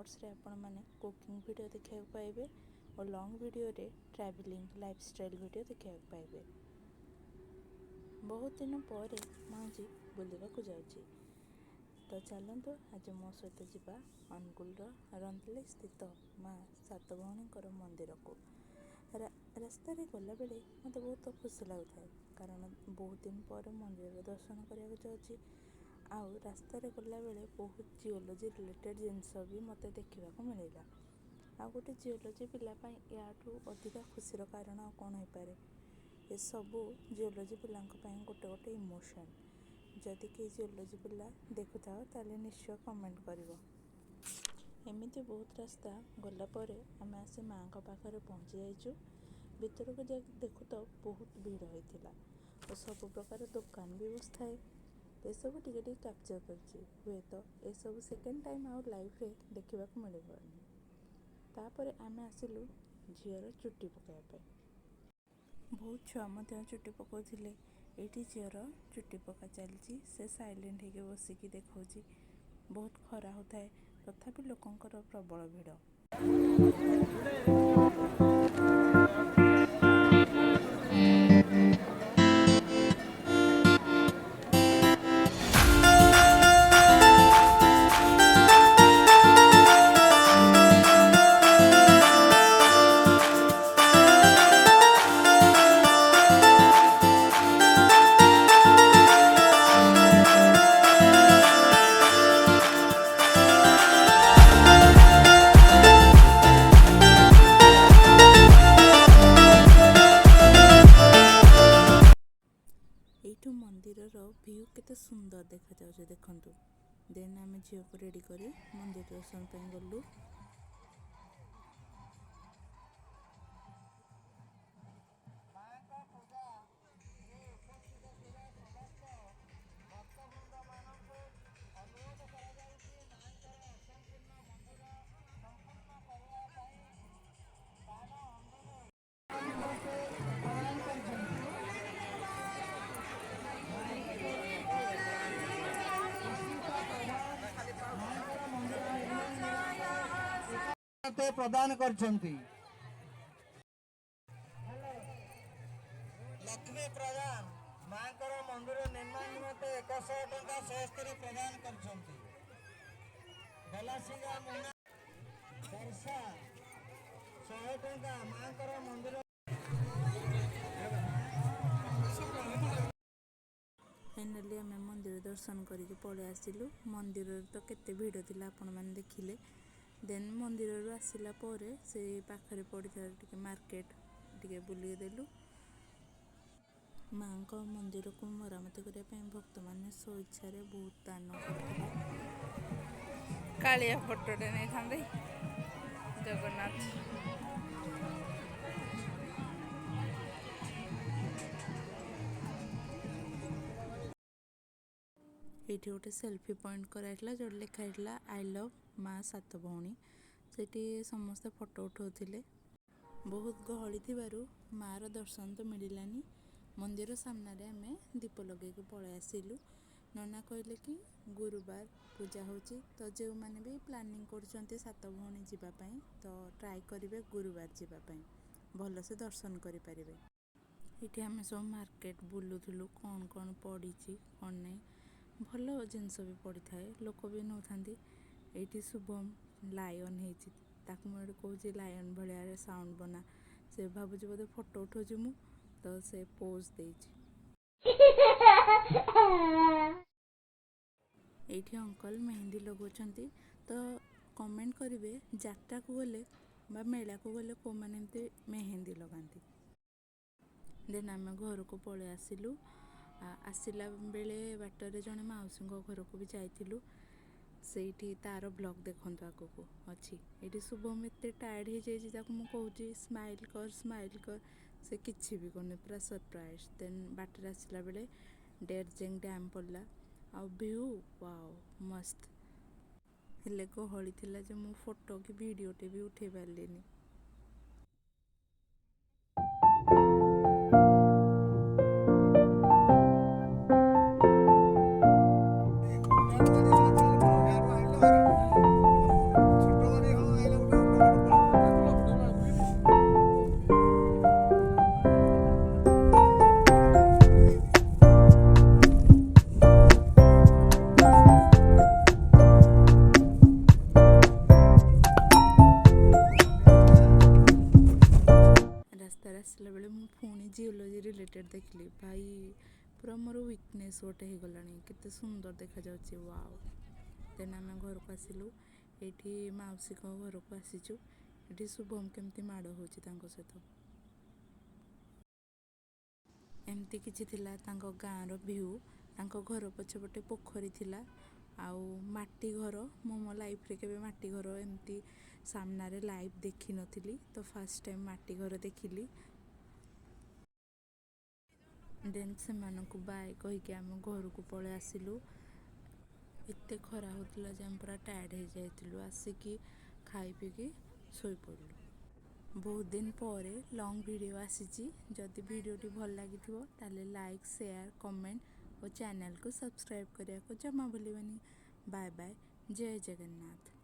Shorts रे आपण माने कुकिंग वीडियो देखा पाइबे और लॉन्ग वीडियो रे ट्रैवलिंग लाइफस्टाइल वीडियो देखा पाइबे। बहुत दिन पर माउजी बुलवाक जाऊँगी तो चलतु आज मो सहित जावा अनुगुल रंतली स्थित माँ सात भौणी मंदिर को। रास्ता गला बेले मत बहुत खुशी लगुए कारण बहुत दिन पर मंदिर दर्शन करने जाऊँगी। आउ रास्ता गला बेले बहुत जिओलोजी रिलेटेड जिनस भी मत देखा मिलला। आ गोटे जिओलोजी पिलापाई याठू अधिका खुशीर कारण आ कौन हो पारे। ये सबू जिओलोजी पिला गोटे गोटे इमोशन। जदि कि जिओलोजी पिला देखुता ताले निश्चय कमेंट करिवो। एमिति बहुत रास्ता गला परे आमे आसी माँ का पाखरे पहुँची जाइछु। भीतर को जा देखु तो बहुत भीड़ होइथिला और सब प्रकार दुकान भी बसथाए। ये सब टिके टिके कैप्चर करछि। हुए तो ये सब सेकेंड टाइम आउ लाइफ रे देखिबा को मिलिबनी। तापरे आमे आसिलु झियर चुट्टी पकाइबा। बहुत छुआ मध्य चुट्टी पकाउथिले। एठी झियर चुट्टी पका चलछि। से साइलेंट हेके बसिकी देखौछि। बहुत खरा होताए तथापि लोकंकर प्रबल भीड़। एठू मंदिर व्यू केते सुंदर देखा जाउछे देखंतु। देन आमे झियो को रेडी करी मंदिर दर्शन पे गलु। प्रदान करछंती लक्ष्मी प्रदान मांकर मंदिर निर्माण निमंते 100 टंका सहस्त्री प्रदान करछंती। गलासिंगा मोना वर्षा 100 टंका मांकर मंदिर। फाइनाली आम मंदिर दर्शन करके पलि आसिलु। मंदिर तो केते भीड़ थिला आपण माने देखिले। देन मंदिर रू आसिला पोरे से पाखरे पड़िथा टिके मार्केट टिके बुली देलु। माँ को मंदिर को मरामती करने पे भक्त माने सो इच्छा रे बहुत दान करथिले। कालिया फोटोटे नै थांदे जगन्नाथ। एठी गोटे सेल्फी पॉइंट कराइला जो लिखाइला आई लव माँ सात भौणी। सेठी समस्त फोटो उठाउथिले। बहुत गहली थिबारु माँ दर्शन तो मिलिलानी। मंदिर सामने रे आमे दीप लगे के पळे आसिलु। नना कहले कि गुरुवार पूजा होची तो जे माने भी प्लानिंग करछन्ते सात भौणी जिबा पई तो ट्राई करिवे गुरुवार जिबा पई भलो से दर्शन करि परिबे। एठी आमे सब मार्केट बुलुथुलु कोन कोन पड़ीची कोन नै भलो जिनस भी पड़ी थाए लोक भी नौ थांती। एठी शुभम लायन हेची ताकु मैं कहूँ लायन भलिया साउंड बना से भावुची बोधे फोटो उठाऊँ मु तो से पोज देची। एठी अंकल मेहंदी लगोचंती तो कमेंट करिवे जात्रा को गले बा मेला को गले को माने एमती मेहंदी लगांती। देन आमे घर को पळे आसिलु। आसिला बेले बाटरे जने माउसी घर को भी जाइथिलु। सेठी तार ब्लॉग देखंतु आगो को अछि। एठी शुभम एते टायर्ड हे जाई ताकू मु कहूची स्माइल कर से किछि भी कोने पूरा सरप्राइज। देन बाटरे आसिला बेले डेरजेंग डैम पड़ला आ व्यू वाओ मस्त हेले गहली थिला जे मु फोटो की वीडियो टे भी उठे पारलेनी। छोटो एक्साइटेड देखली भाई पूरा मोर वीकनेस गोटे ହେଇଗଲାଣି କେତେ ସୁନ୍ଦର ଦେଖାଯାଉଛି ୱାଓ। ଦେନ୍ ଆମେ ଘରକୁ ଆସିଲୁ ଏଇଠି ମାଉସୀଙ୍କ ଘରକୁ ଆସିଛୁ ଏଠି ଶୁଭମ କେମିତି ମାଡ଼ ହେଉଛି ତାଙ୍କ ସହିତ ଏମିତି କିଛି ଥିଲା ତାଙ୍କ ଗାଁର ଭିଉ। ତାଙ୍କ ଘର ପଛପଟେ ପୋଖରୀ ଥିଲା ଆଉ ମାଟି ଘର। ମୁଁ ମୋ ଲାଇଫ୍ରେ କେବେ ମାଟି ଘର ଏମିତି ସାମ୍ନାରେ ଲାଇଭ୍ ଦେଖିନଥିଲି ତ ଫାର୍ଷ୍ଟ ଟାଇମ୍ ମାଟି ଘର ଦେଖିଲି। ଦେନ୍ ସେମାନଙ୍କୁ ବାଏ କହିକି ଆମେ ଘରକୁ ପଳେଇ ଆସିଲୁ। ଏତେ ଖରା ହେଉଥିଲା ଯେ ଆମେ ପୁରା ଟାୟାର୍ଡ଼ ହେଇଯାଇଥିଲୁ। ଆସିକି ଖାଇ ପିଇକି ଶୋଇପଡ଼ିଲୁ। ବହୁତ ଦିନ ପରେ ଲଙ୍ଗ୍ ଭିଡ଼ିଓ ଆସିଛି। ଯଦି ଭିଡ଼ିଓଟି ଭଲ ଲାଗିଥିବ ତାହେଲେ ଲାଇକ୍ ସେୟାର କମେଣ୍ଟ ଓ ଚ୍ୟାନେଲକୁ ସବସ୍କ୍ରାଇବ୍ କରିବାକୁ ଜମା ଭୁଲିବନି। ବାଏ ବାଏ, ଜୟ ଜଗନ୍ନାଥ।